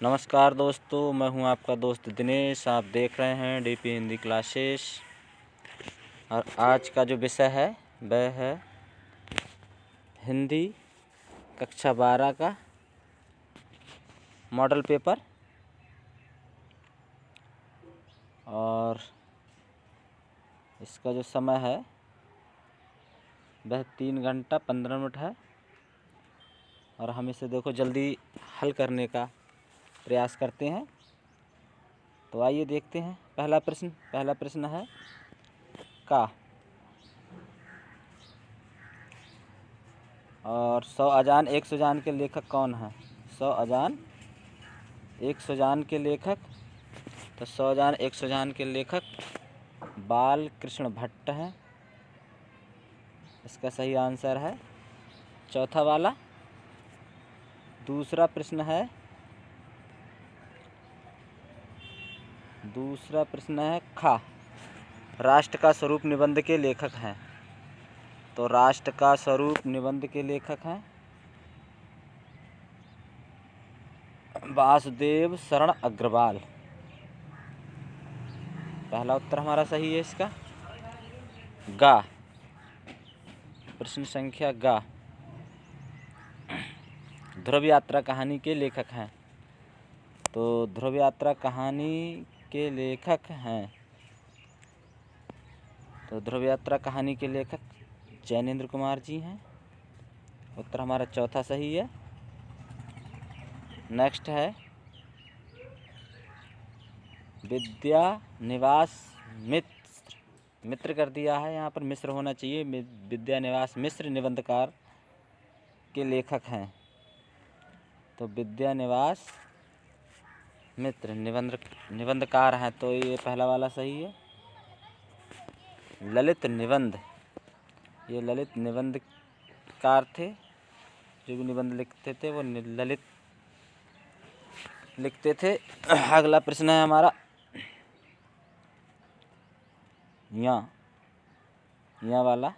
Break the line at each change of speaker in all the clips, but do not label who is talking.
नमस्कार दोस्तों, मैं हूं आपका दोस्त दिनेश। आप देख रहे हैं डीपी हिंदी क्लासेस। और आज का जो विषय है वह है हिंदी कक्षा 12 का मॉडल पेपर। और इसका जो समय है वह 3 घंटा 15 मिनट है। और हम इसे देखो जल्दी हल करने का प्रयास करते हैं। तो आइए देखते हैं। पहला प्रश्न है का। और 100 अजान 100 जान के लेखक कौन है? 100 अजान 100 जान के लेखक, तो 100 अजान 100 जान के लेखक बाल कृष्ण भट्ट हैं। इसका सही आंसर है चौथा वाला। दूसरा प्रश्न है खा। राष्ट्र का स्वरूप निबंध के लेखक हैं। तो राष्ट्र का स्वरूप निबंध के लेखक हैं वासुदेव शरण अग्रवाल। पहला उत्तर हमारा सही है इसका। गा। प्रश्न संख्या गा। ध्रुव यात्रा कहानी के लेखक हैं। तो ध्रुव यात्रा कहानी के लेखक हैं, तो ध्रुव यात्रा कहानी के लेखक जैनेन्द्र कुमार जी हैं। उत्तर हमारा चौथा सही है। नेक्स्ट है विद्या निवास मित्र कर दिया है, यहाँ पर मिश्र होना चाहिए। विद्या निवास मिश्र निबंधकार के लेखक हैं। तो विद्या निवास मित्र निबंधकार हैं। तो ये पहला वाला सही है। ललित निबंध, ये ललित निबंधकार थे। जो भी निबंध लिखते थे वो ललित लिखते थे। अगला प्रश्न है हमारा यहाँ वाला।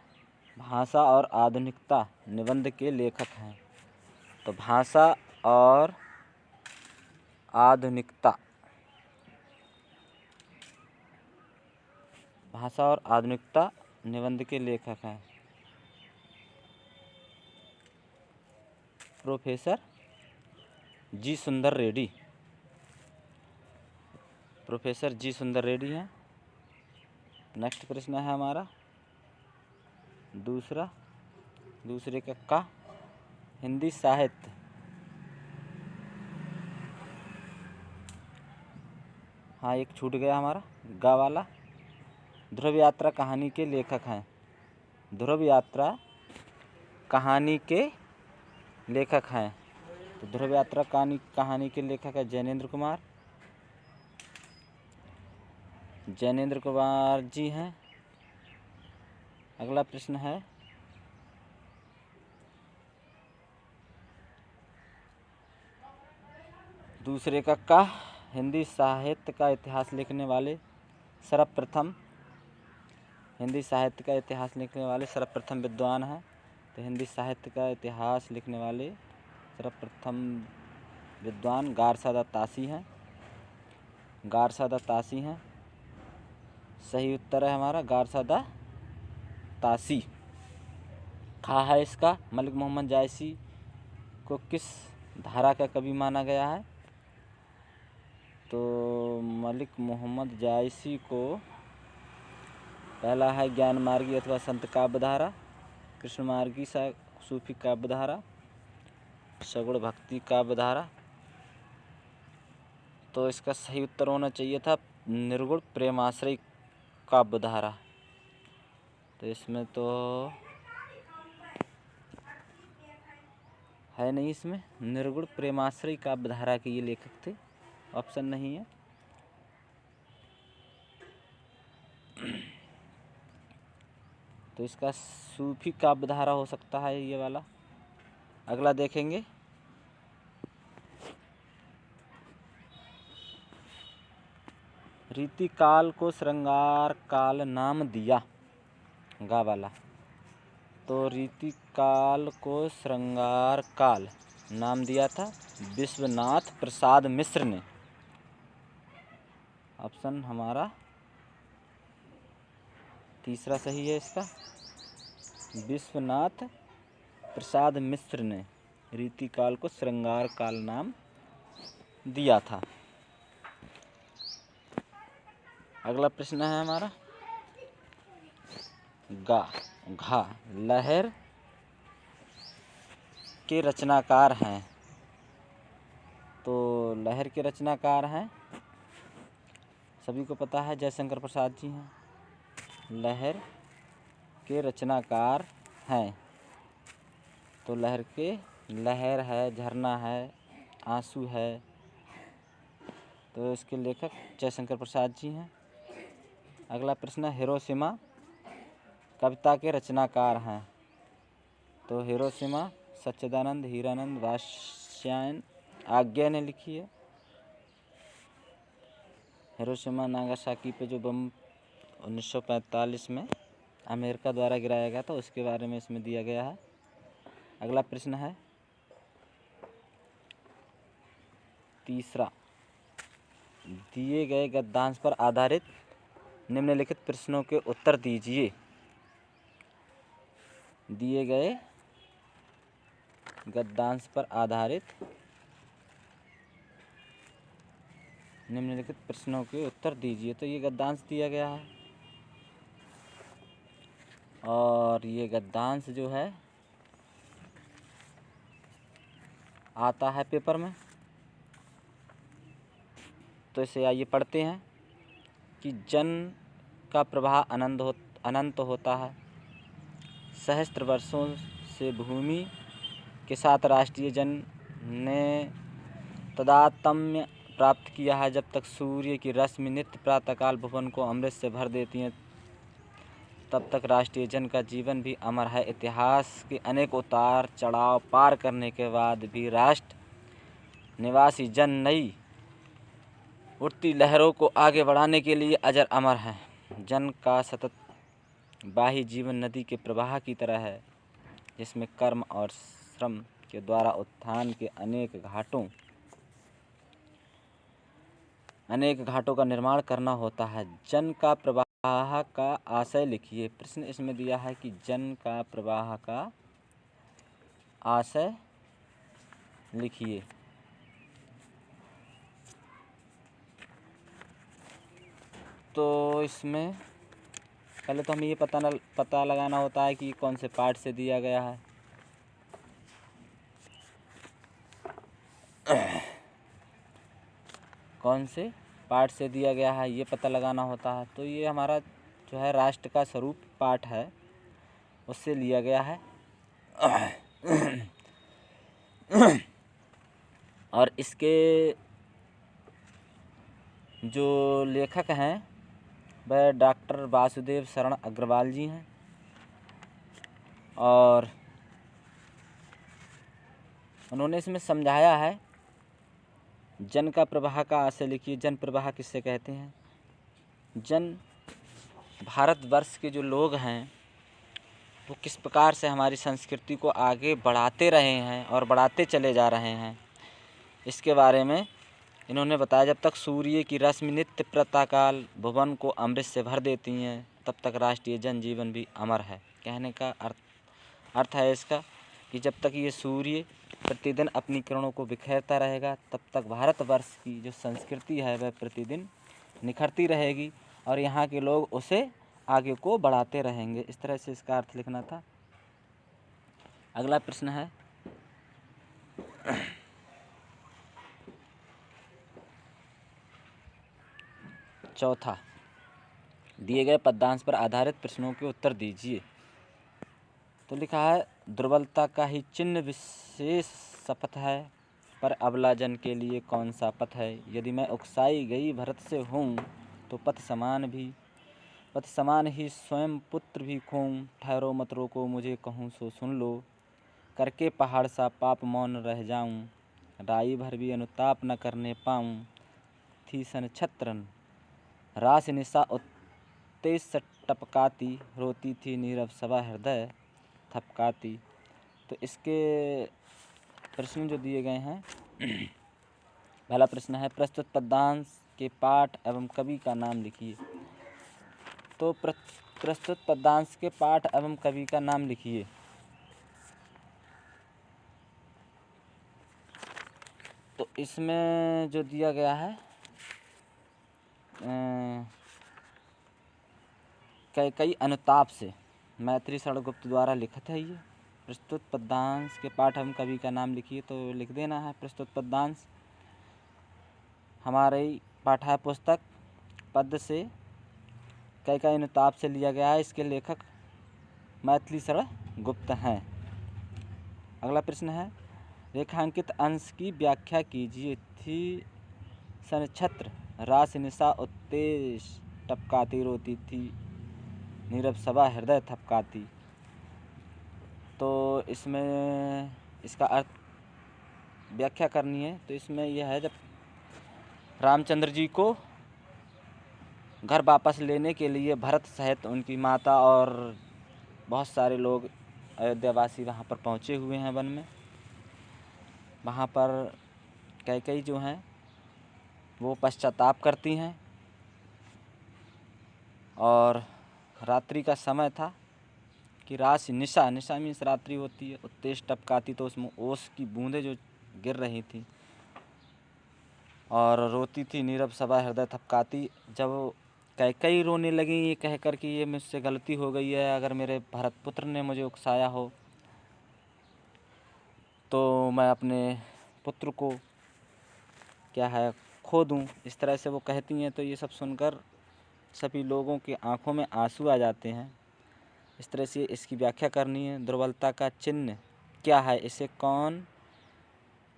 भाषा और आधुनिकता निबंध के लेखक हैं। तो भाषा और आधुनिकता निबंध के लेखक हैं प्रोफेसर जी सुंदर रेड्डी हैं। नेक्स्ट प्रश्न है हमारा दूसरे का हिंदी साहित्य। हाँ, एक छूट गया हमारा गा वाला। ध्रुव यात्रा कहानी के लेखक हैं। ध्रुव यात्रा कहानी के लेखक हैं। तो ध्रुव यात्रा कहानी के लेखक है जैनेन्द्र कुमार जी हैं। अगला प्रश्न है दूसरे का हिंदी साहित्य का इतिहास लिखने वाले सर्वप्रथम विद्वान हैं। तो हिंदी साहित्य का इतिहास लिखने वाले सर्वप्रथम विद्वान गारसादा तासी हैं। सही उत्तर है हमारा गारसादा तासी। खा है इसका। मलिक मोहम्मद जायसी को किस धारा का कवि माना गया है? तो मलिक मोहम्मद जायसी को पहला है ज्ञान मार्गी अथवा संत काव्य धारा, कृष्ण मार्गी सूफी काव्य धारा, सगुण भक्ति काव्य धारा। तो इसका सही उत्तर होना चाहिए था निर्गुण प्रेमाश्रय काव्य धारा। तो इसमें तो है नहीं, इसमें निर्गुण प्रेमाश्रय काव्य धारा के ये लेखक थे। ऑप्शन नहीं है। तो इसका सूफी काव्य धारा हो सकता है ये वाला। अगला देखेंगे रीति काल को श्रृंगार काल नाम दिया, गा वाला। तो रीति काल को श्रृंगार काल नाम दिया था विश्वनाथ प्रसाद मिश्र ने। ऑप्शन हमारा तीसरा सही है इसका। विश्वनाथ प्रसाद मिश्र ने रीतिकाल को श्रृंगार काल नाम दिया था। अगला प्रश्न है हमारा घा लहर के रचनाकार हैं। तो लहर के रचनाकार हैं, सभी को पता है, जयशंकर प्रसाद जी हैं। लहर के रचनाकार हैं, तो लहर है, झरना है, आंसू है, तो इसके लेखक जयशंकर प्रसाद जी हैं। अगला प्रश्न है हिरोशिमा कविता के रचनाकार हैं। तो हिरोशिमा सच्चिदानंद हीरानंद वात्स्यायन आज्ञा ने लिखी है। हिरोशिमा नागासाकी पे जो बम 1945 में अमेरिका द्वारा गिराया गया था, उसके बारे में इसमें दिया गया है। अगला प्रश्न है तीसरा, दिए गए गद्यांश पर आधारित निम्नलिखित प्रश्नों के उत्तर दीजिए। दिए गए गद्यांश पर आधारित निम्नलिखित प्रश्नों के उत्तर दीजिए। तो ये गद्यांश दिया गया है, और ये गद्यांश जो है आता है पेपर में। तो इसे आइए पढ़ते हैं कि जन का प्रवाह अनंत होता है। सहस्त्र वर्षों से भूमि के साथ राष्ट्रीय जन ने तादात्म्य प्राप्त किया है। जब तक सूर्य की रश्मि नित्य प्रातःकाल भुवन को अमृत से भर देती है, तब तक राष्ट्रीय जन का जीवन भी अमर है। इतिहास के अनेक उतार चढ़ाव पार करने के बाद भी राष्ट्र निवासी जन नई उठती लहरों को आगे बढ़ाने के लिए अजर अमर है। जन का सतत बाही जीवन नदी के प्रवाह की तरह है, जिसमें कर्म और श्रम के द्वारा उत्थान के अनेक घाटों का निर्माण करना होता है। जन का प्रवाह का आशय लिखिए। प्रश्न इसमें दिया है कि जन का प्रवाह का आशय लिखिए। तो इसमें पहले तो हमें ये पता लगाना होता है कि कौन से पाठ से दिया गया है। कौन से पाठ से दिया गया है ये पता लगाना होता है। तो ये हमारा जो है राष्ट्र का स्वरूप पाठ है, उससे लिया गया है। और इसके जो लेखक हैं वह डॉक्टर वासुदेव शरण अग्रवाल जी हैं। और उन्होंने इसमें समझाया है, जन का प्रवाह का आशय लिखिए। जन प्रवाह किससे कहते हैं? जन भारतवर्ष के जो लोग हैं वो किस प्रकार से हमारी संस्कृति को आगे बढ़ाते रहे हैं और बढ़ाते चले जा रहे हैं, इसके बारे में इन्होंने बताया। जब तक सूर्य की रश्मि नित्य प्रातःकाल भुवन को अमृत से भर देती हैं, तब तक राष्ट्रीय जनजीवन भी अमर है। कहने का अर्थ है इसका कि जब तक ये सूर्य प्रतिदिन अपनी किरणों को बिखेरता रहेगा, तब तक भारतवर्ष की जो संस्कृति है वह प्रतिदिन निखरती रहेगी और यहाँ के लोग उसे आगे को बढ़ाते रहेंगे। इस तरह से इसका अर्थ लिखना था। अगला प्रश्न है चौथा, दिए गए पद्यांश पर आधारित प्रश्नों के उत्तर दीजिए। तो लिखा है, दुर्बलता का ही चिन्ह विशेष शपथ है, पर अबला जन के लिए कौन सा पथ है। यदि मैं उकसाई गई भरत से हूँ, तो पथ समान ही स्वयं पुत्र भी खोऊं। ठहरो मत रोको मुझे कहूँ सो सुन लो, करके पहाड़ सा पाप मौन रह जाऊं। राई भर भी अनुताप न करने पाऊं। थी सन छत्रन रास निशा उत्तेज टपकाती, रोती थी नीरव सभा हृदय थपकाती। तो इसके प्रश्न जो दिए गए हैं पहला प्रश्न है, प्रस्तुत पद्यांश के पाठ एवं कवि का नाम लिखिए। तो प्रस्तुत पद्यांश के पाठ एवं कवि का नाम लिखिए। तो इसमें जो दिया गया है कई अनुताप से मैत्री शरण गुप्त द्वारा लिखित है। ये प्रस्तुत पद्यांश के पाठ एवं कवि का नाम लिखिए, तो लिख देना है प्रस्तुत पद्यांश हमारे पाठ्य पुस्तक पद्य से कई अनुताप से लिया गया है। इसके लेखक मैथिली शरण गुप्त हैं। अगला प्रश्न है, रेखांकित अंश की व्याख्या कीजिए। थी सनक्षत्र राशि निशा उत्तेज टपकाती रोती थी नीरव सभा हृदय थपकाती। तो इसमें इसका अर्थ व्याख्या करनी है। तो इसमें यह है, जब रामचंद्र जी को घर वापस लेने के लिए भरत सहित उनकी माता और बहुत सारे लोग अयोध्यावासी वहाँ पर पहुँचे हुए हैं वन में। वहाँ पर कैकेयी जो हैं वो पश्चाताप करती हैं और रात्रि का समय था कि राशि निशा मीन्स रात्रि होती है, उत्तेज टपकाती, तो उसमें ओस की बूंदें जो गिर रही थी और रोती थी नीरव सभा हृदय थपकाती। जब कैकेयी रोने लगी ये कहकर कि ये मुझसे गलती हो गई है, अगर मेरे भरत पुत्र ने मुझे उकसाया हो तो मैं अपने पुत्र को क्या है खो दूं, इस तरह से वो कहती हैं। तो ये सब सुनकर सभी लोगों की आंखों में आंसू आ जाते हैं। इस तरह से इसकी व्याख्या करनी है। दुर्बलता का चिन्ह क्या है, इसे कौन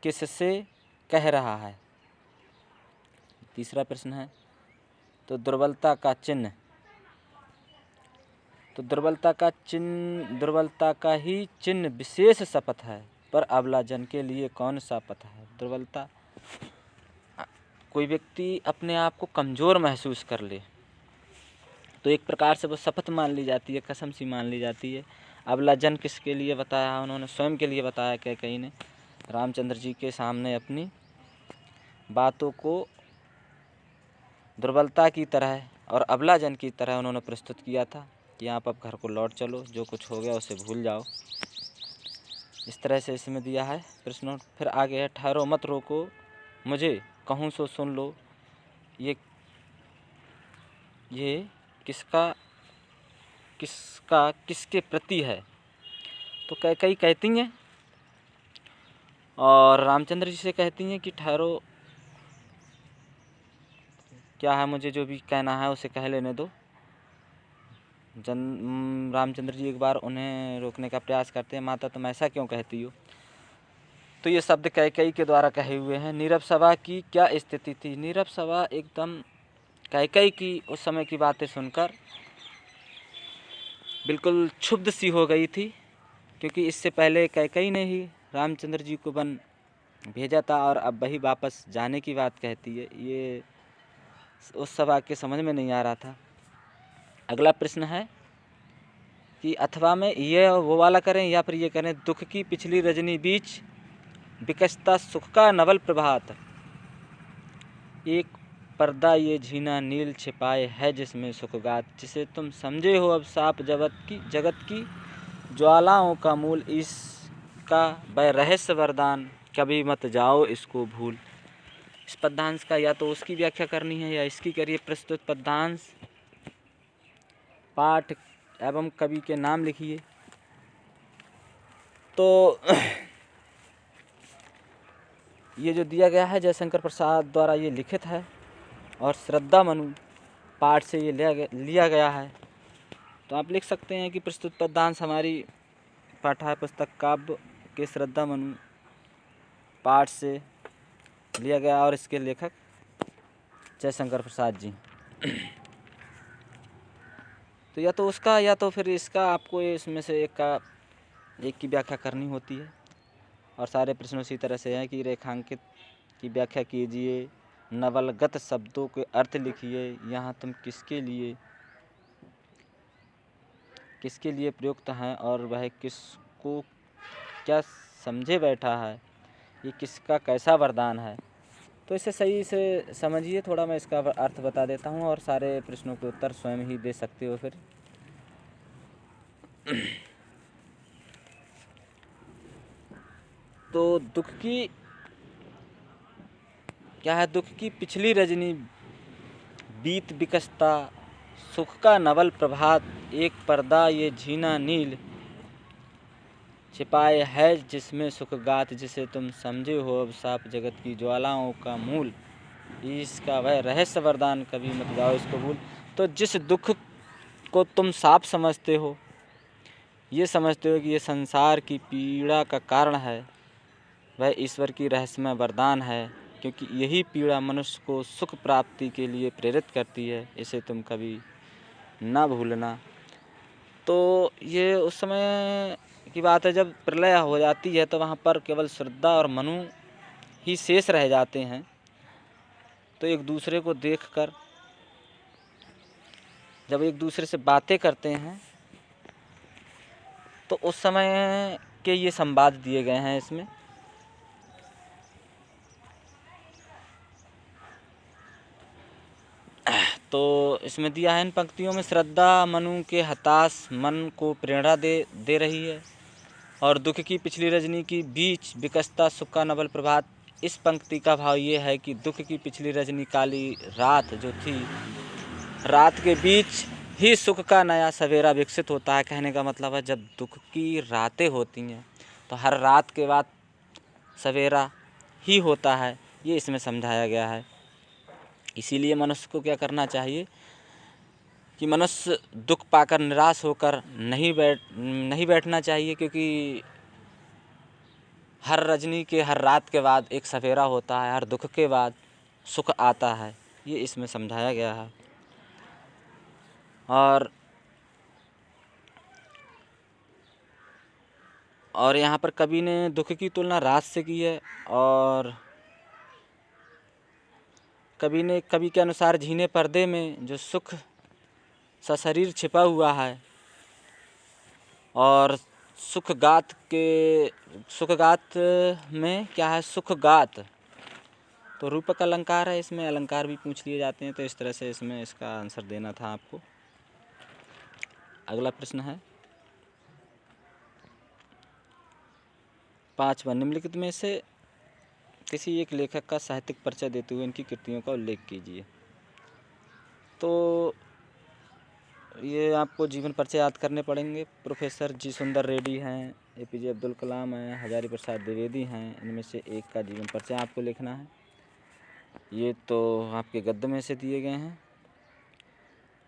किससे कह रहा है। तीसरा प्रश्न है, तो दुर्बलता का चिन्ह, तो दुर्बलता का ही चिन्ह विशेष शपथ है, पर अबला जन के लिए कौन सा पथ है। दुर्बलता, कोई व्यक्ति अपने आप को कमज़ोर महसूस कर ले तो एक प्रकार से वो शपथ मान ली जाती है, कसम सी मान ली जाती है। अबला जन किसके लिए बताया, उन्होंने स्वयं के लिए बताया। कैकेयी ने रामचंद्र जी के सामने अपनी बातों को दुर्बलता की तरह और अबला जन की तरह उन्होंने प्रस्तुत किया था कि आप अब घर को लौट चलो, जो कुछ हो गया उसे भूल जाओ। इस तरह से इसमें दिया है प्रश्न। फिर आगे है, ठहरो मत रोको मुझे कहूँ सो सुन लो। ये किसके प्रति है। तो कैकेयी कहती हैं और रामचंद्र जी से कहती हैं कि ठहरो, क्या है, मुझे जो भी कहना है उसे कह लेने दो। रामचंद्र जी एक बार उन्हें रोकने का प्रयास करते हैं, माता तुम ऐसा क्यों कहती हो। तो ये शब्द कैकेयी के द्वारा कहे हुए हैं। नीरव सभा की क्या स्थिति थी। नीरव सभा एकदम कैकेयी की उस समय की बातें सुनकर बिल्कुल क्षुब्ध सी हो गई थी, क्योंकि इससे पहले कैकेयी ने ही रामचंद्र जी को वन भेजा था और अब वही वापस जाने की बात कहती है। ये उस सभा के समझ में नहीं आ रहा था। अगला प्रश्न है कि अथवा में ये वो वाला करें या फिर ये करें, दुख की पिछली रजनी बीच विकसता सुख का नवल प्रभात, एक पर्दा ये झीना नील छिपाए है जिसमें सुखगात, जिसे तुम समझे हो अब साप जगत की ज्वालाओं का मूल, इसका वह रहस्य वरदान कभी मत जाओ इसको भूल। इस पद्यांश का या तो उसकी व्याख्या करनी है या इसकी करिए। प्रस्तुत पद्यांश पाठ एवं कवि के नाम लिखिए। तो ये जो दिया गया है जयशंकर प्रसाद द्वारा ये लिखित है और श्रद्धा मनु पाठ से ये लिया गया है। तो आप लिख सकते हैं कि प्रस्तुत पद्यांश हमारी पाठ्य पुस्तक काव्य के श्रद्धा मनु पाठ से लिया गया और इसके लेखक जयशंकर प्रसाद जी। तो या तो उसका या तो फिर इसका आपको इसमें से एक की व्याख्या करनी होती है। और सारे प्रश्न उसी तरह से हैं कि रेखांकित की व्याख्या कीजिए, नवलगत शब्दों के अर्थ लिखिए, यहाँ तुम किसके लिए प्रयुक्त हैं और वह किसको क्या समझे बैठा है, ये किसका कैसा वरदान है। तो इसे सही से समझिए। थोड़ा मैं इसका अर्थ बता देता हूँ और सारे प्रश्नों के उत्तर स्वयं ही दे सकते हो फिर। तो दुख की क्या है, दुख की पिछली रजनी बीत बिकसता, सुख का नवल प्रभात, एक पर्दा ये झीना नील, छिपाए है जिसमें सुख गात, जिसे तुम समझे हो अब साफ जगत की ज्वालाओं का मूल, इसका वह रहस्य वरदान कभी मत जाओ इसको भूल। तो जिस दुख को तुम साफ समझते हो, ये समझते हो कि ये संसार की पीड़ा का कारण है, वह ईश्वर की रहस्यमय वरदान है, क्योंकि यही पीड़ा मनुष्य को सुख प्राप्ति के लिए प्रेरित करती है, इसे तुम कभी ना भूलना। तो ये उस समय की बात है जब प्रलय हो जाती है, तो वहाँ पर केवल श्रद्धा और मनु ही शेष रह जाते हैं। तो एक दूसरे को देखकर जब एक दूसरे से बातें करते हैं, तो उस समय के ये संवाद दिए गए हैं इसमें। तो इसमें दिया है इन पंक्तियों में, श्रद्धा मनु के हताश मन को प्रेरणा दे रही है, और दुख की पिछली रजनी की बीच विकसता सुख का नवल प्रभात। इस पंक्ति का भाव ये है कि दुख की पिछली रजनी काली रात जो थी, रात के बीच ही सुख का नया सवेरा विकसित होता है। कहने का मतलब है जब दुख की रातें होती हैं तो हर रात के बाद सवेरा ही होता है, ये इसमें समझाया गया है। इसीलिए मनुष्य को क्या करना चाहिए कि मनुष्य दुख पाकर निराश होकर नहीं बैठना चाहिए, क्योंकि हर रजनी के हर रात के बाद एक सवेरा होता है, हर दुख के बाद सुख आता है, ये इसमें समझाया गया है। और यहाँ पर कवि ने दुख की तुलना रात से की है, और कवि के अनुसार झीने पर्दे में जो सुख सशरीर छिपा हुआ है, और सुखगात में क्या है, सुखगात तो रूपक अलंकार है, इसमें अलंकार भी पूछ लिए जाते हैं। तो इस तरह से इसमें इसका आंसर देना था आपको। अगला प्रश्न है 5वां, निम्नलिखित में से किसी एक लेखक का साहित्यिक परिचय देते हुए इनकी कृतियों का उल्लेख कीजिए। तो ये आपको जीवन परिचय याद करने पड़ेंगे। प्रोफेसर जी सुंदर रेड्डी हैं, APJ अब्दुल कलाम हैं, हजारी प्रसाद द्विवेदी हैं। इनमें से एक का जीवन परिचय आपको लिखना है। ये तो आपके गद्य में से दिए गए हैं,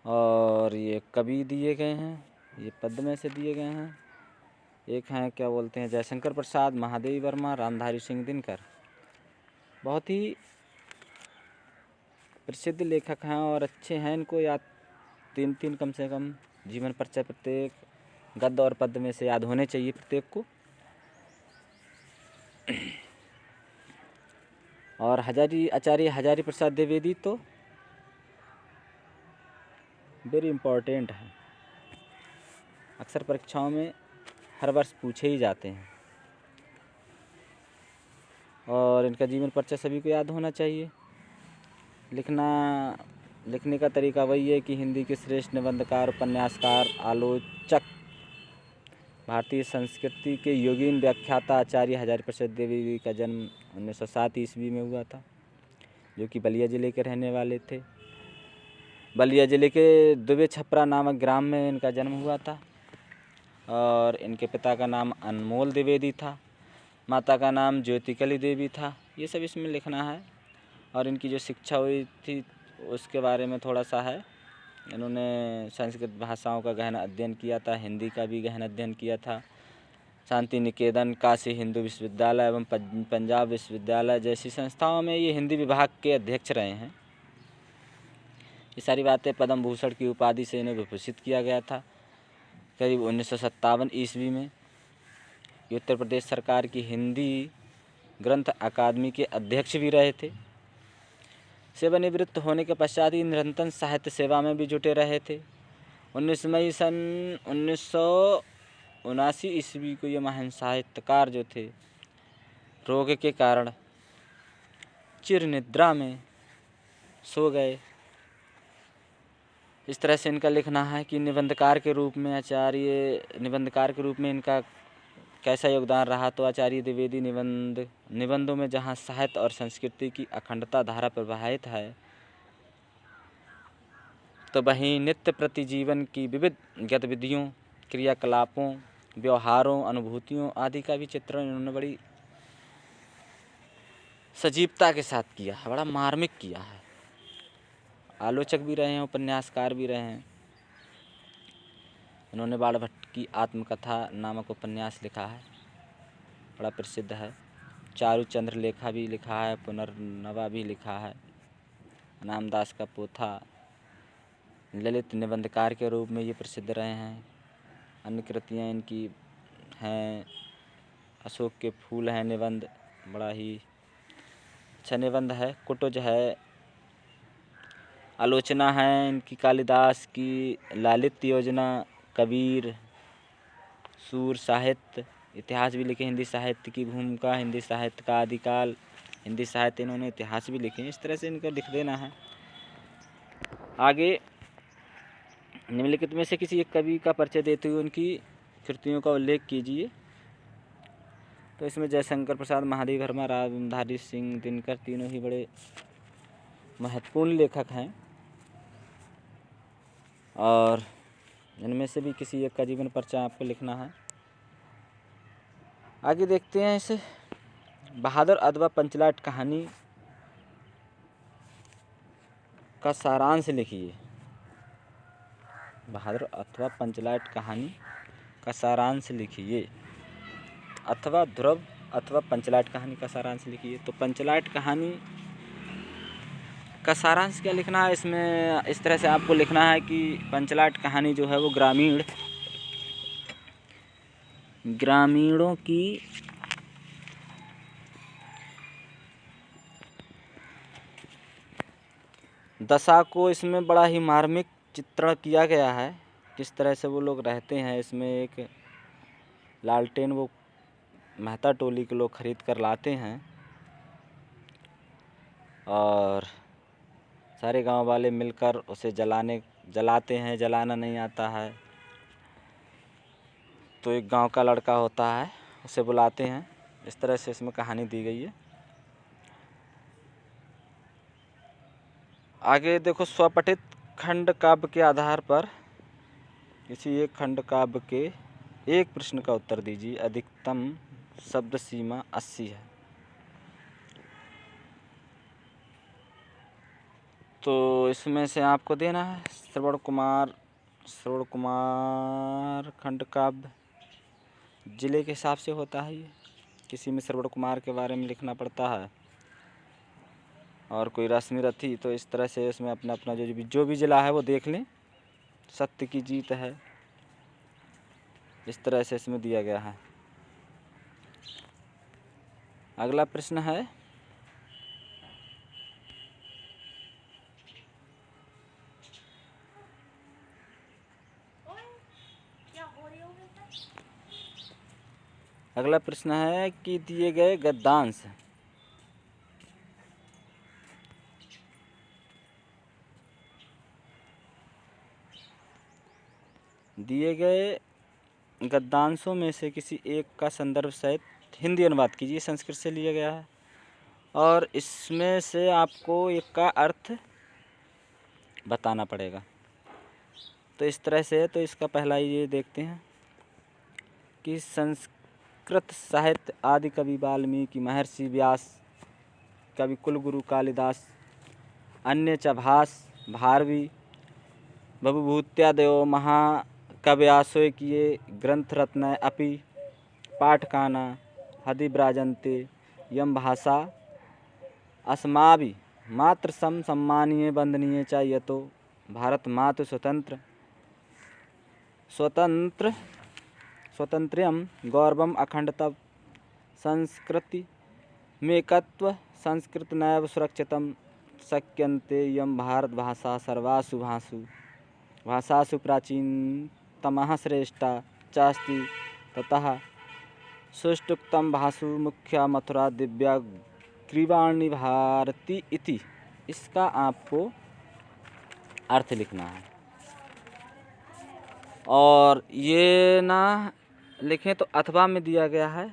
और ये कवि दिए गए हैं, ये पद्य में से दिए गए हैं। एक हैं क्या बोलते हैं, जयशंकर प्रसाद, महादेवी वर्मा, रामधारी सिंह दिनकर। बहुत ही प्रसिद्ध लेखक हैं और अच्छे हैं। इनको याद 3 कम से कम जीवन परिचय प्रत्येक गद्य और पद्य में से याद होने चाहिए प्रत्येक को। और आचार्य हजारी प्रसाद द्विवेदी तो वेरी इम्पोर्टेंट है, अक्सर परीक्षाओं में हर वर्ष पूछे ही जाते हैं, और इनका जीवन परिचय सभी को याद होना चाहिए। लिखने का तरीका वही है कि हिंदी के श्रेष्ठ निबंधकार, उपन्यासकार, आलोचक, भारतीय संस्कृति के योगीन व्याख्याता आचार्य हजारी प्रसाद द्विवेदी का जन्म 1907 ईस्वी में हुआ था, जो कि बलिया ज़िले के रहने वाले थे। बलिया ज़िले के दुबे छपरा नामक ग्राम में इनका जन्म हुआ था, और इनके पिता का नाम अनमोल द्विवेदी था, माता का नाम ज्योतिकली देवी था। ये सब इसमें लिखना है। और इनकी जो शिक्षा हुई थी उसके बारे में थोड़ा सा है। इन्होंने संस्कृत भाषाओं का गहन अध्ययन किया था, हिंदी का भी गहन अध्ययन किया था। शांति निकेतन, काशी हिंदू विश्वविद्यालय एवं पंजाब विश्वविद्यालय जैसी संस्थाओं में ये हिंदी विभाग के अध्यक्ष रहे हैं। ये सारी बातें पद्म भूषण की उपाधि से इन्हें विभूषित किया गया था करीब 1957 ईस्वी में। ये उत्तर प्रदेश सरकार की हिंदी ग्रंथ अकादमी के अध्यक्ष भी रहे थे। सेवानिवृत्त होने के पश्चात ही निरंतर साहित्य सेवा में भी जुटे रहे थे। 19 मई सन 1979 ईस्वी को ये महान साहित्यकार जो थे रोग के कारण चिर निद्रा में सो गए। इस तरह से इनका लिखना है कि निबंधकार के रूप में इनका कैसा योगदान रहा। तो आचार्य द्विवेदी निबंधों में जहाँ साहित्य और संस्कृति की अखंडता धारा प्रवाहित है, तो वहीं नित्य प्रति जीवन की विविध गतिविधियों, क्रियाकलापों, व्यवहारों, अनुभूतियों आदि का भी चित्रण इन्होंने बड़ी सजीवता के साथ किया है, बड़ा मार्मिक किया है। आलोचक भी रहे हैं, उपन्यासकार भी रहे हैं। इन्होंने बाणभट्ट की आत्मकथा नामक उपन्यास लिखा है, बड़ा प्रसिद्ध है। चारुचंद्र लेखा भी लिखा है, पुनर्नवा भी लिखा है। नामदास का पोथा ललित निबंधकार के रूप में ये प्रसिद्ध रहे हैं। अन्य कृतियाँ इनकी हैं, अशोक के फूल हैं निबंध, बड़ा ही अच्छा निबंध है। कुटुज है, आलोचना है इनकी कालिदास की, लालित्य योजना, कबीर, सूर साहित्य, इतिहास भी लिखे, हिंदी साहित्य की भूमिका, हिंदी साहित्य का आदिकाल, हिंदी साहित्य, इन्होंने इतिहास भी लिखे। इस तरह से इनका लिख देना है। आगे निम्नलिखित में से किसी एक कवि का परिचय देते हुए उनकी कृतियों का उल्लेख कीजिए। तो इसमें जयशंकर प्रसाद, महादेव वर्मा, रामधारी सिंह दिनकर तीनों ही बड़े महत्वपूर्ण लेखक हैं, और इनमें से भी किसी एक का जीवन परिचय आपको लिखना है। आगे देखते हैं इसे। बहादुर अथवा पंचलाट कहानी का सारांश लिखिए। बहादुर अथवा पंचलाट कहानी का सारांश लिखिए, अथवा ध्रुव अथवा पंचलाट कहानी का सारांश लिखिए। तो पंचलाट कहानी का सारांश क्या लिखना है इसमें? इस तरह से आपको लिखना है कि पंचलाट कहानी जो है वो ग्रामीणों की दशा को इसमें बड़ा ही मार्मिक चित्रण किया गया है, किस तरह से वो लोग रहते हैं। इसमें एक लालटेन वो मेहता टोली के लोग खरीद कर लाते हैं, और सारे गांव वाले मिलकर उसे जलाते हैं। जलाना नहीं आता है तो एक गांव का लड़का होता है, उसे बुलाते हैं। इस तरह से इसमें कहानी दी गई है। आगे देखो, स्वपठित खंड काव्य के आधार पर किसी एक खंड काव्य के एक प्रश्न का उत्तर दीजिए। अधिकतम शब्द सीमा 80 है। तो इसमें से आपको देना है श्रवण कुमार खंड काव्य। जिले के हिसाब से होता है ये, किसी में श्रवण कुमार के बारे में लिखना पड़ता है, और कोई रश्मि रथी। तो इस तरह से इसमें अपना अपना जो भी जिला है वो देख लें। सत्य की जीत है, इस तरह से इसमें दिया गया है। अगला प्रश्न है, अगला प्रश्न है कि दिए गए गद्यांश गद्यांशों में से किसी एक का संदर्भ सहित हिंदी अनुवाद कीजिए। संस्कृत से लिया गया है, और इसमें से आपको एक का अर्थ बताना पड़ेगा। तो इस तरह से, तो इसका पहला ये देखते हैं कि संस्कृत साहित्य आदि कवि वाल्मीकि, महर्षि व्यास, कवि कुलगुरु कालिदास, अन्य च भास भारवी बभूभूत्यादयो महाकवयासो किए ग्रंथ रत्न अपि पाठकाना हदिव्राजन्ते यम भाषा अस्माभि मात्र सम्मानीय वंदनीय च यतो भारत मातु स्वतंत्रम गौरवम अखंडता संस्कृति मेकत्व संस्कृत नैव सुरक्षितम शक्यन्ते यम भारत भाषा सर्वासु भाषासु प्राचीनतमः श्रेष्ठा चास्ति ततः सुष्टुक्तम भासु मुख्या मथुरा दिव्या ग्रीवाणी भारती इति। इसका आपको अर्थ लिखना है। और ये ना लिखें तो अथवा में दिया गया है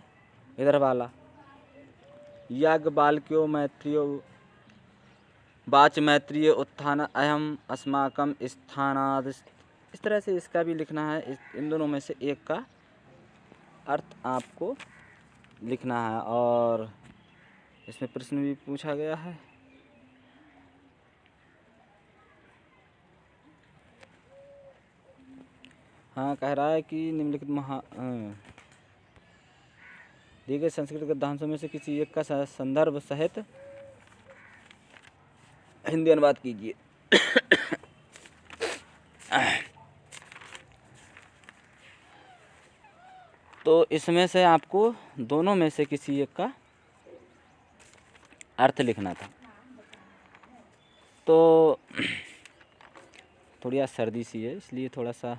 इधर वाला, याज्ञवल्क्यो मैत्रेयो वाच मैत्रेय उत्थान अयम अस्माकं स्थानाद्। इस तरह से इसका भी लिखना है। इन दोनों में से एक का अर्थ आपको लिखना है। और इसमें प्रश्न भी पूछा गया है। हाँ, कह रहा है कि निम्नलिखित दिए गए संस्कृत गद्यांशों में से किसी एक का संदर्भ सहित हिंदी अनुवाद कीजिए। तो इसमें से आपको दोनों में से किसी एक का अर्थ लिखना था। तो थोड़ी आज सर्दी सी है, इसलिए थोड़ा सा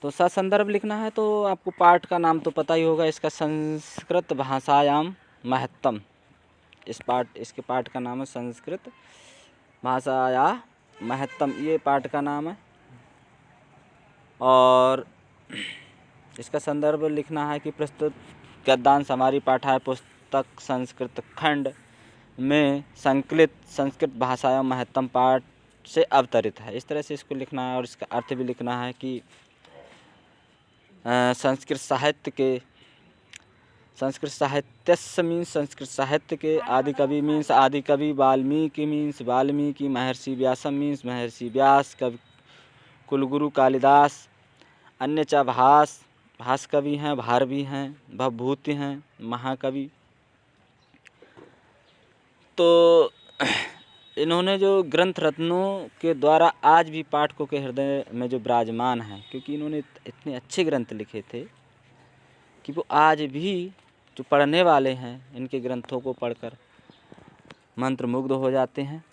तो संदर्भ लिखना है। तो आपको पाठ का नाम तो पता ही होगा, इसका संस्कृत भाषायाम महत्तम। इसके पाठ का नाम है संस्कृत भाषाया महत्तम, ये पाठ का नाम है। और इसका संदर्भ लिखना है कि प्रस्तुत गद्यांश हमारी पाठ्य पुस्तक संस्कृत खंड में संकलित संस्कृत भाषायां महत्तम पाठ से अवतरित है। इस तरह से इसको लिखना है। और इसका अर्थ भी लिखना है कि संस्कृत साहित्यस्य मीन्स संस्कृत साहित्य के, आदि कवि मीन्स आदि कवि, वाल्मीकि मीन्स वाल्मीकि, महर्षि व्यासम मीन्स महर्षि व्यास, कवि कुलगुरु कालिदास, अन्य च भास कवि हैं, भारवी हैं, भवभूति हैं, महाकवि। तो इन्होंने जो ग्रंथ रत्नों के द्वारा आज भी पाठकों के हृदय में जो विराजमान हैं, क्योंकि इन्होंने इतने अच्छे ग्रंथ लिखे थे कि वो आज भी जो पढ़ने वाले हैं इनके ग्रंथों को पढ़कर मंत्रमुग्ध हो जाते हैं।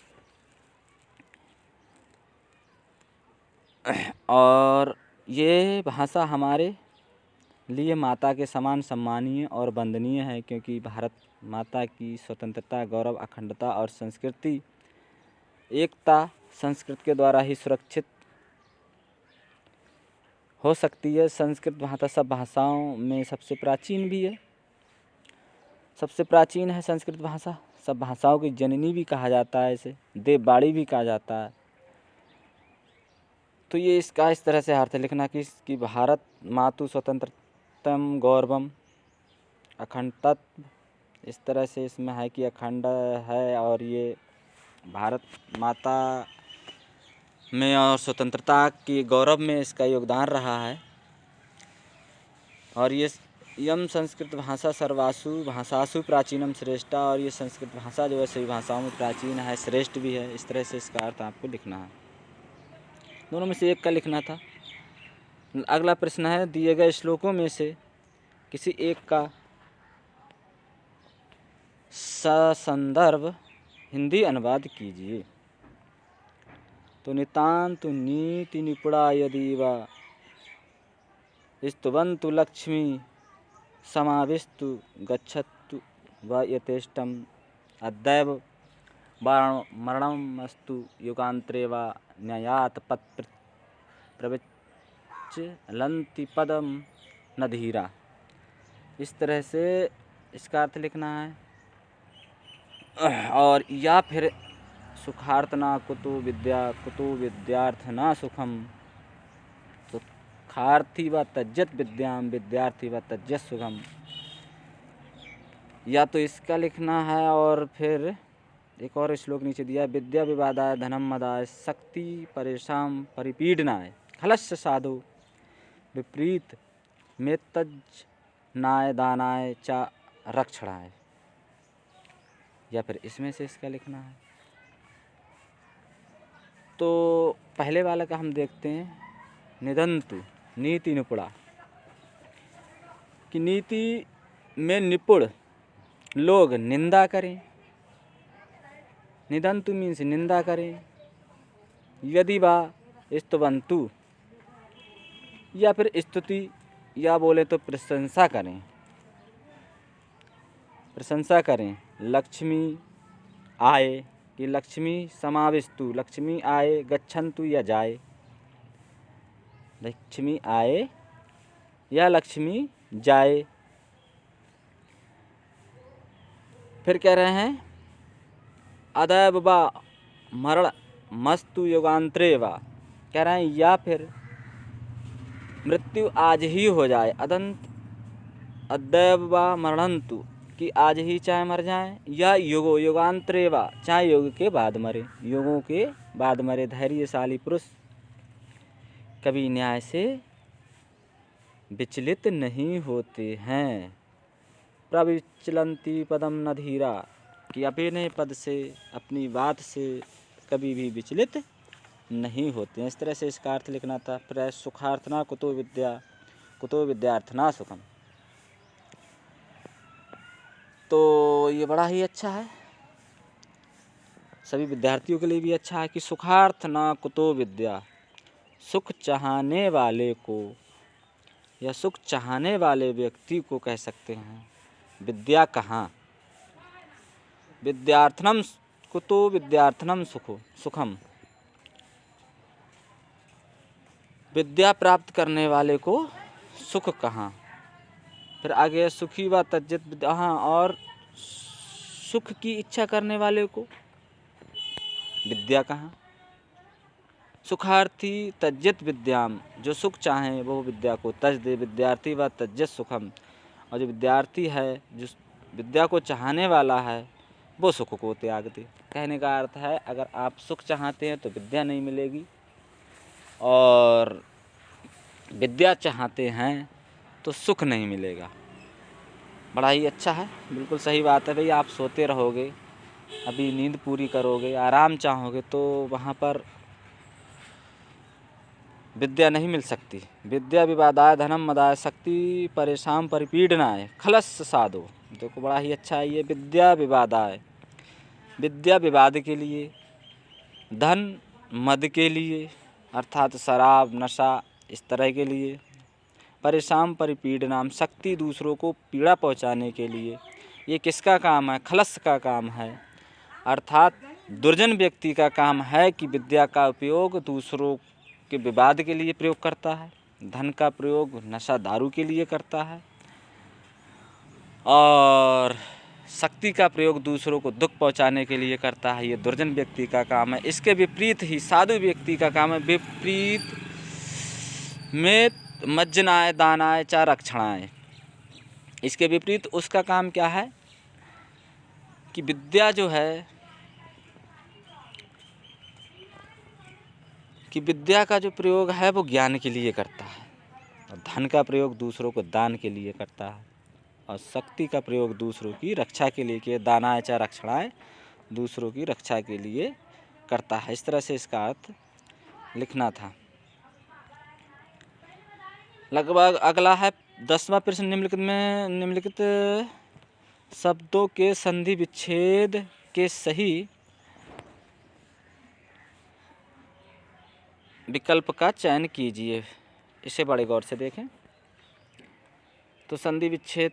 और ये भाषा हमारे लिए माता के समान सम्मानीय और वंदनीय है, क्योंकि भारत माता की स्वतंत्रता, गौरव, अखंडता और संस्कृति एकता संस्कृत के द्वारा ही सुरक्षित हो सकती है। संस्कृत भाषा सब भाषाओं में सबसे प्राचीन भी है, सबसे प्राचीन है संस्कृत भाषा। सब भाषाओं की जननी भी कहा जाता है, इसे देववाणी भी कहा जाता है। तो ये इसका इस तरह से अर्थ लिखना कि भारत मातु स्वतंत्रतम गौरवम अखंडत्व। इस तरह से इसमें है कि अखंड है और ये भारत माता में और स्वतंत्रता के गौरव में इसका योगदान रहा है। और ये यम संस्कृत भाषा सर्वासु भाषासु प्राचीनम श्रेष्ठा। और ये संस्कृत भाषा जो है सभी भाषाओं में प्राचीन है, श्रेष्ठ भी है। इस तरह से इसका अर्थ आपको लिखना है। दोनों में से एक का लिखना था। अगला प्रश्न है, दिए गए श्लोकों में से किसी एक का संदर्भ हिंदी अनुवाद कीजिए। तो नितांतु नीति निपुणा यदि वा स्तुवन्तु लक्ष्मी समाविस्तु गच्छतु व यथेष्टम अद्दैव मरणमस्तु युगान्तरे वा न्यायात् पद प्रविचलन्ति पदम न धीरा। इस तरह से इसका अर्थ लिखना है। और या फिर सुखार्थना कुतो विद्यार्थना सुखम, सुखार्थी व तज्जत विद्याम विद्यार्थी व तज्जत सुखम। या तो इसका लिखना है। और फिर एक और श्लोक नीचे दिया, विद्या विवादाय धनम मदाय शक्ति परेशान परिपीडनाय खलस्य साधु विपरीत मेत्तज नाय दानाय च रक्षणाय। या फिर इसमें से इसका लिखना है। तो पहले वाला का हम देखते हैं, निदंतु नीति निपुणा, कि नीति में निपुण लोग निंदा करें। निदंतु मीन्स निंदा करें। यदि वा स्तुवन्तु, या फिर स्तुति या बोले तो प्रशंसा करें, प्रशंसा करें। लक्ष्मी आए कि लक्ष्मी समाविष्टु, लक्ष्मी आए, गच्छन्तु या जाए, लक्ष्मी आए या लक्ष्मी जाए। फिर कह रहे हैं अदैव वा मरण मस्तु युगांतरे वा, कह रहे हैं या फिर मृत्यु आज ही हो जाए, अदंत अदैव वा मरणन्तु कि आज ही चाहे मर जाएं, या युगो युगांतरे वा चाहे युग के बाद मरे, युगों के बाद मरे। धैर्यशाली पुरुष कभी न्याय से विचलित नहीं होते हैं। प्रविचलन्ति पदम न धीरा कि अपने पद से, अपनी बात से कभी भी विचलित नहीं होते हैं। इस तरह से इसका अर्थ लिखना था। प्र सुखार्थना कुतो विद्या, कुतो विद्यार्थना सुखम। तो ये बड़ा ही अच्छा है, सभी विद्यार्थियों के लिए भी अच्छा है कि सुखार्थना कुतो विद्या, सुख चाहने वाले को या सुख चाहने वाले व्यक्ति को कह सकते हैं विद्या कहाँ। विद्यार्थनम कुतो विद्यार्थनम सुखम, विद्या प्राप्त करने वाले को सुख कहाँ। फिर आगे सुखी व तज्जित, हाँ, और सुख की इच्छा करने वाले को विद्या कहाँ। सुखार्थी तज्जित विद्याम, जो सुख चाहे वो विद्या को तज दे। विद्यार्थी व तज्जित सुखम, और जो विद्यार्थी है, जो विद्या को चाहने वाला है, वो सुख को त्याग दे। कहने का अर्थ है अगर आप सुख चाहते हैं तो विद्या नहीं मिलेगी, और विद्या चाहते हैं तो सुख नहीं मिलेगा। बड़ा ही अच्छा है, बिल्कुल सही बात है भाई। आप सोते रहोगे, अभी नींद पूरी करोगे, आराम चाहोगे, तो वहाँ पर विद्या नहीं मिल सकती। विद्या विवादाय धनम मदाय शक्ति परेशान परिपीडनाय खलस साधो। देखो बड़ा ही अच्छा है ये। विद्या विवादाय, विद्या विवाद के लिए, धन मद के लिए अर्थात शराब नशा इस तरह के लिए, परेशान परिपीडनाम शक्ति दूसरों को पीड़ा पहुंचाने के लिए। ये किसका काम है? खलस का काम है, अर्थात दुर्जन व्यक्ति का काम है कि विद्या का उपयोग दूसरों के विवाद के लिए प्रयोग करता है, धन का प्रयोग नशा दारू के लिए करता है, और शक्ति का प्रयोग दूसरों को दुख पहुंचाने के लिए करता है। ये दुर्जन व्यक्ति का काम है। इसके विपरीत ही साधु व्यक्ति का काम है विपरीत में मज्जनाय दानाय च रक्षणाय। इसके विपरीत उसका काम क्या है कि विद्या जो है, कि विद्या का जो प्रयोग है वो ज्ञान के लिए करता है, और धन का प्रयोग दूसरों को दान के लिए करता है, और शक्ति का प्रयोग दूसरों की रक्षा के लिए किया। दानाय च रक्षणाय, दूसरों की रक्षा के लिए करता है। इस तरह से इसका अर्थ लिखना था। लगभग अगला है 10वां प्रश्न। निम्नलिखित शब्दों के संधि विच्छेद के सही विकल्प का चयन कीजिए। इसे बड़े गौर से देखें। तो संधि विच्छेद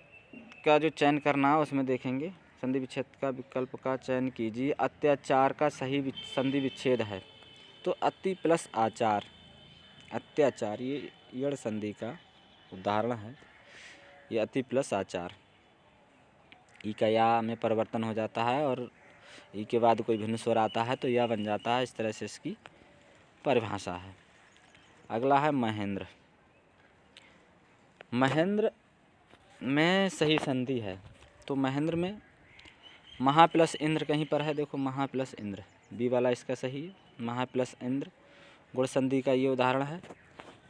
का जो चयन करना है उसमें देखेंगे। संधि विच्छेद का विकल्प का चयन कीजिए। अत्याचार का सही संधि विच्छेद है तो अति प्लस आचार। अत्याचार ये यड़ संधि का उदाहरण है। ये अति प्लस आचार, ई का या में परिवर्तन हो जाता है और ई के बाद कोई भिन्न स्वर आता है तो या बन जाता है। इस तरह से इसकी परिभाषा है। अगला है महेंद्र। महेंद्र में सही संधि है तो महेंद्र में महा प्लस इंद्र कहीं पर है। देखो महा प्लस इंद्र, बी वाला इसका सही है। महा प्लस इंद्र गुण संधि का ये उदाहरण है।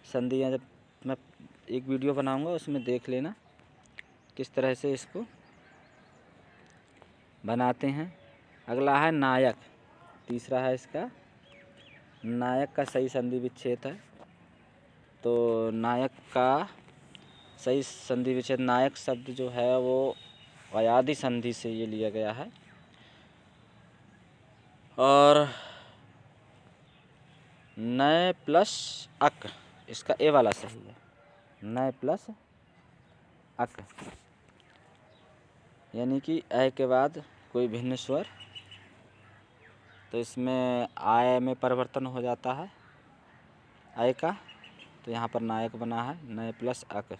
संधियाँ जब मैं एक वीडियो बनाऊंगा उसमें देख लेना किस तरह से इसको बनाते हैं। अगला है नायक। तीसरा है इसका नायक का सही संधि विच्छेद है। तो नायक का सही संधि विच्छेद, नायक शब्द जो है वो अयादि संधि से ये लिया गया है और नय प्लस अक इसका ए वाला सही है। नय प्लस अक, यानी कि अ के बाद कोई भिन्न स्वर, तो इसमें आय में परिवर्तन हो जाता है अय का, तो यहाँ पर नायक बना है नय प्लस अक।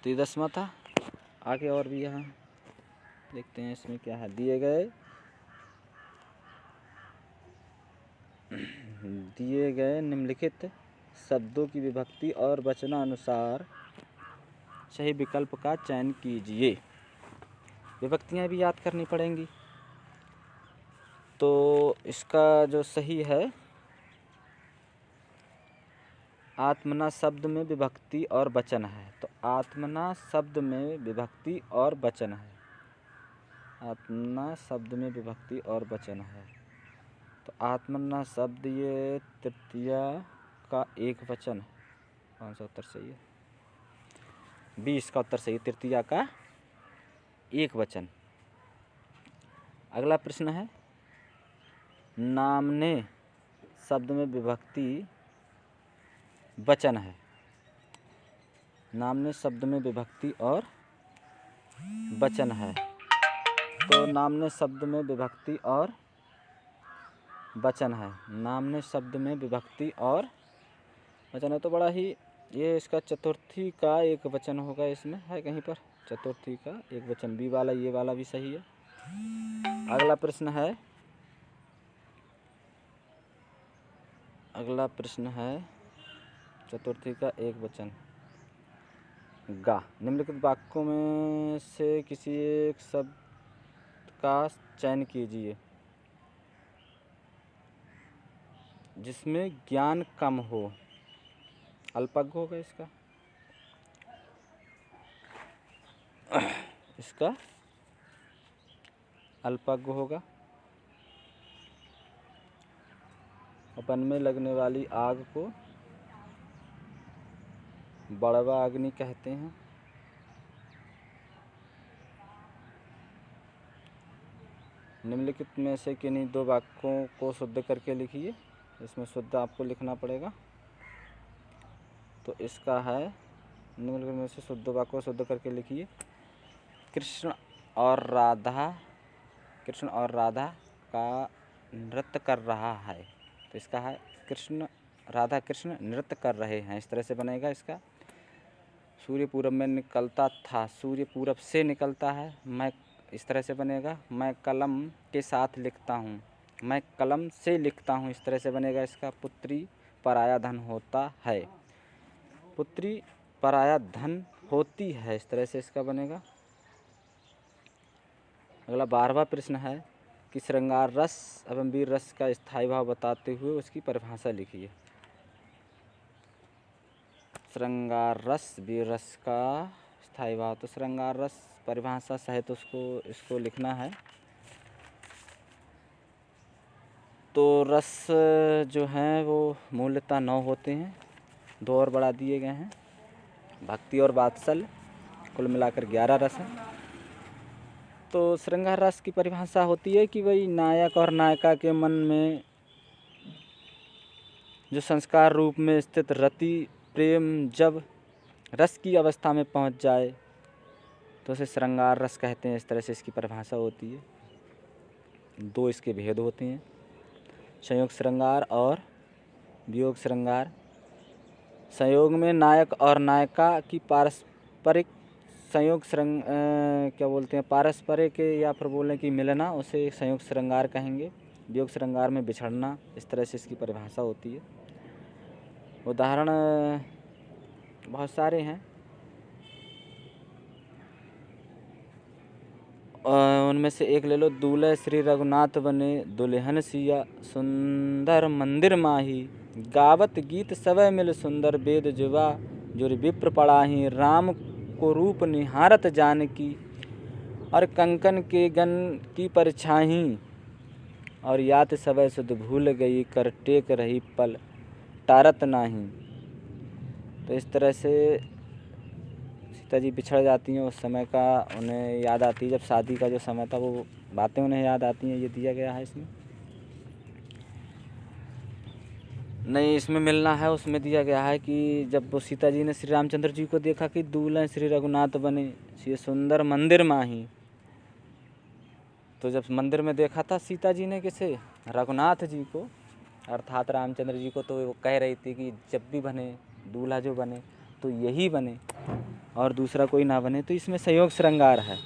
तो ये 10वां था। आगे और भी यहाँ देखते हैं इसमें क्या है। दिए गए निम्नलिखित शब्दों की विभक्ति और वचनानुसार सही विकल्प का चयन कीजिए। विभक्तियाँ भी याद करनी पड़ेंगी। तो इसका जो सही है, आत्मना शब्द में विभक्ति और वचन है। तो आत्मना शब्द में विभक्ति और वचन है। आत्मना शब्द में विभक्ति और वचन है। तो आत्मना शब्द ये तृतीया का एक वचन है। कौन सा उत्तर सही है? 20 का उत्तर सही है, तृतीया का एक वचन। अगला प्रश्न है, नामने शब्द में विभक्ति वचन है। नामने शब्द में विभक्ति और वचन है। तो नामने शब्द में विभक्ति और वचन है। नामने शब्द में विभक्ति और वचन है। तो बड़ा ही ये इसका चतुर्थी का एक वचन होगा। इसमें है कहीं पर चतुर्थी का एक वचन, बी वाला ये वाला भी सही है। अगला प्रश्न है चतुर्थी का एक वचन गा। निम्नलिखित वाक्यों में से किसी एक शब्द का चयन कीजिए जिसमें ज्ञान कम हो। अल्पज्ञ होगा इसका अल्पज्ञ होगा। अपन में लगने वाली आग को बड़वा अग्नि कहते हैं। निम्नलिखित में से किन्हीं दो वाक्यों को शुद्ध करके लिखिए। इसमें शुद्ध आपको लिखना पड़ेगा। तो इसका है, निम्नलिखित में से शुद्ध वाक्य को शुद्ध करके लिखिए। कृष्ण और राधा का नृत्य कर रहा है। तो इसका है राधा कृष्ण नृत्य कर रहे हैं। इस तरह से बनेगा इसका। सूर्य पूरब में निकलता था, सूर्य पूरब से निकलता है। मैं इस तरह से बनेगा। मैं कलम के साथ लिखता हूँ, मैं कलम से लिखता हूँ। इस तरह से बनेगा इसका। पुत्री पराया धन होता है, पुत्री पराया धन होती है। इस तरह से इसका बनेगा। अगला 12वां प्रश्न है कि श्रृंगार रस एवं वीर रस का स्थायी भाव बताते हुए उसकी परिभाषा लिखिए। श्रृंगार रस वीर रस का स्थायी भाव। तो श्रृंगार रस परिभाषा सहित इसको लिखना है। तो रस जो हैं वो मूलतः 9 होते हैं, 2 और बढ़ा दिए गए हैं। भक्ति और वात्सल्य, कुल मिलाकर 11 रस हैं। तो श्रृंगार रस की परिभाषा होती है कि भाई नायक और नायिका के मन में जो संस्कार रूप में स्थित रति प्रेम जब रस की अवस्था में पहुंच जाए तो उसे श्रृंगार रस कहते हैं। इस तरह से इसकी परिभाषा होती है। 2 इसके भेद होते हैं, संयोग श्रृंगार और वियोग श्रृंगार। संयोग में नायक और नायिका की पारस्परिक संयोग पारस्परिक या फिर बोलें कि मिलना, उसे संयोग श्रृंगार कहेंगे। वियोग श्रृंगार में बिछड़ना। इस तरह से इसकी परिभाषा होती है। उदाहरण बहुत सारे हैं। उनमें से एक ले लो। दूल्हे श्री रघुनाथ बने, दुल्हन सिया सुंदर मंदिर माही। गावत गीत सवै मिल सुंदर, वेद जुबा जुर विप्र पढ़ाही। राम को रूप निहारत जानकी, और कंकन के गन की परछाही। और यात सवै सुध भूल गई, कर टेक रही पल टारत नाही। तो इस तरह से सीता जी बिछड़ जाती हैं। उस समय का उन्हें याद आती है, जब शादी का जो समय था वो बातें उन्हें याद आती हैं। ये दिया गया है इसमें। नहीं इसमें मिलना है, उसमें दिया गया है कि जब वो सीता जी ने श्री रामचंद्र जी को देखा कि दूल्हे श्री रघुनाथ बने ये सुंदर मंदिर माही, तो जब मंदिर में देखा था सीता जी ने किसे, रघुनाथ जी को अर्थात रामचंद्र जी को, तो वो कह रही थी कि जब भी बने दूल्हा जो बने तो यही बने और दूसरा कोई ना बने। तो इसमें संयोग श्रृंगार है।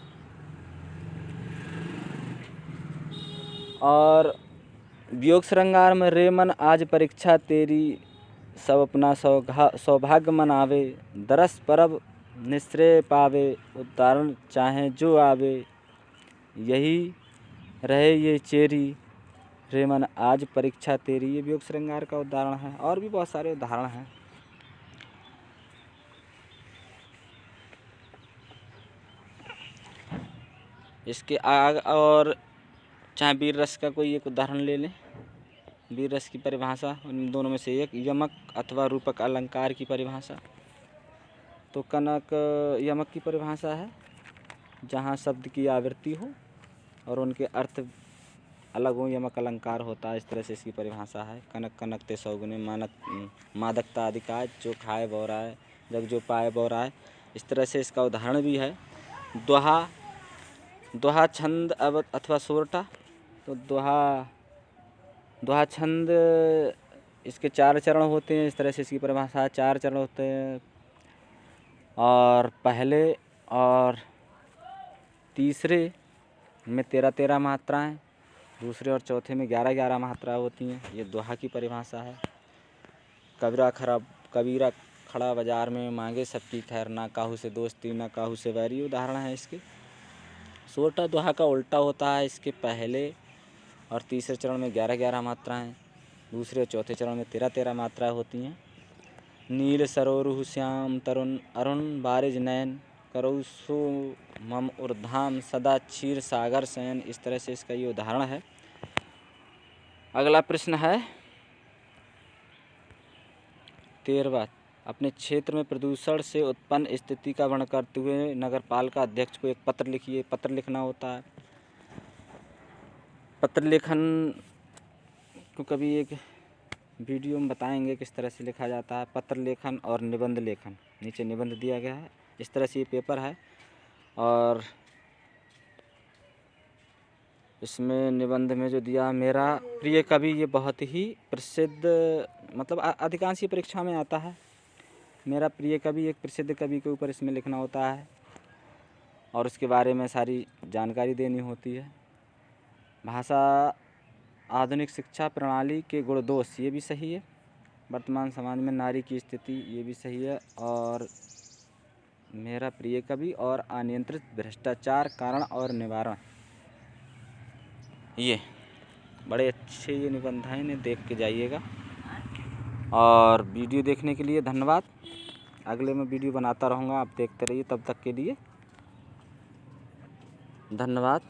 और वियोग श्रृंगार में रे मन आज परीक्षा तेरी, सब अपना सौभाग्य मनावे, दरस परब निश्रेय पावे, उदाहरण चाहे जो आवे, यही रहे ये चेरी, रे मन आज परीक्षा तेरी। ये वियोग श्रृंगार का उदाहरण है और भी बहुत सारे उदाहरण हैं। इसके आग और चाहे वीर रस का कोई एक उदाहरण ले लें। वीर रस की परिभाषा इन दोनों में से एक, यमक अथवा रूपक अलंकार की परिभाषा। तो कनक यमक की परिभाषा है जहाँ शब्द की आवृत्ति हो और उनके अर्थ अलग हो, यमक अलंकार होता है। इस तरह से इसकी परिभाषा है। कनक कनकते सौगुने मानक मादकता अधिकाय, जो खाए बौराए जग जो पाए बौराए। इस तरह से इसका उदाहरण भी है। दोहा, दोहा छंद अथवा सोरठा। तो दोहा छंद इसके 4 चरण होते हैं। इस तरह से इसकी परिभाषा है, 4 चरण होते हैं और पहले और तीसरे में 13-13 मात्राएं, दूसरे और चौथे में 11-11 मात्राएं होती हैं। ये दोहा की परिभाषा है। कबीरा खड़ा बाजार में मांगे सबकी खैर, ना काहू से दोस्ती ना काहू से वैरी, उदाहरण है इसके। सोरठा दोहा का उल्टा होता है। इसके पहले और तीसरे चरण में 11-11 मात्राएं, दूसरे और चौथे चरण में 13-13 मात्राएं होती हैं। नील सरोरुह श्याम तरुण अरुण बारिज नयन, करऊ सो मम उर्धाम सदा क्षीर सागर शयन। इस तरह से इसका ये उदाहरण है। अगला प्रश्न है 13वां, अपने क्षेत्र में प्रदूषण से उत्पन्न स्थिति का वर्णन करते हुए नगरपालिका अध्यक्ष को एक पत्र लिखिए। पत्र लिखना होता है। पत्र लेखन को कभी एक वीडियो में बताएंगे किस तरह से लिखा जाता है। पत्र लेखन और निबंध लेखन, नीचे निबंध दिया गया है। इस तरह से ये पेपर है और इसमें निबंध में जो दिया, मेरा प्रिय कवि, ये बहुत ही प्रसिद्ध, मतलब अधिकांश ही परीक्षा में आता है। मेरा प्रिय कवि, एक प्रसिद्ध कवि के ऊपर इसमें लिखना होता है और उसके बारे में सारी जानकारी देनी होती है। भाषा आधुनिक शिक्षा प्रणाली के गुण दोष, ये भी सही है। वर्तमान समाज में नारी की स्थिति, ये भी सही है। और मेरा प्रिय कवि और अनियंत्रित भ्रष्टाचार, कारण और निवारण, ये बड़े अच्छे ये निबंध हैं, इन्हें देख के जाइएगा। और वीडियो देखने के लिए धन्यवाद। अगले में वीडियो बनाता रहूँगा, आप देखते रहिए। तब तक के लिए धन्यवाद।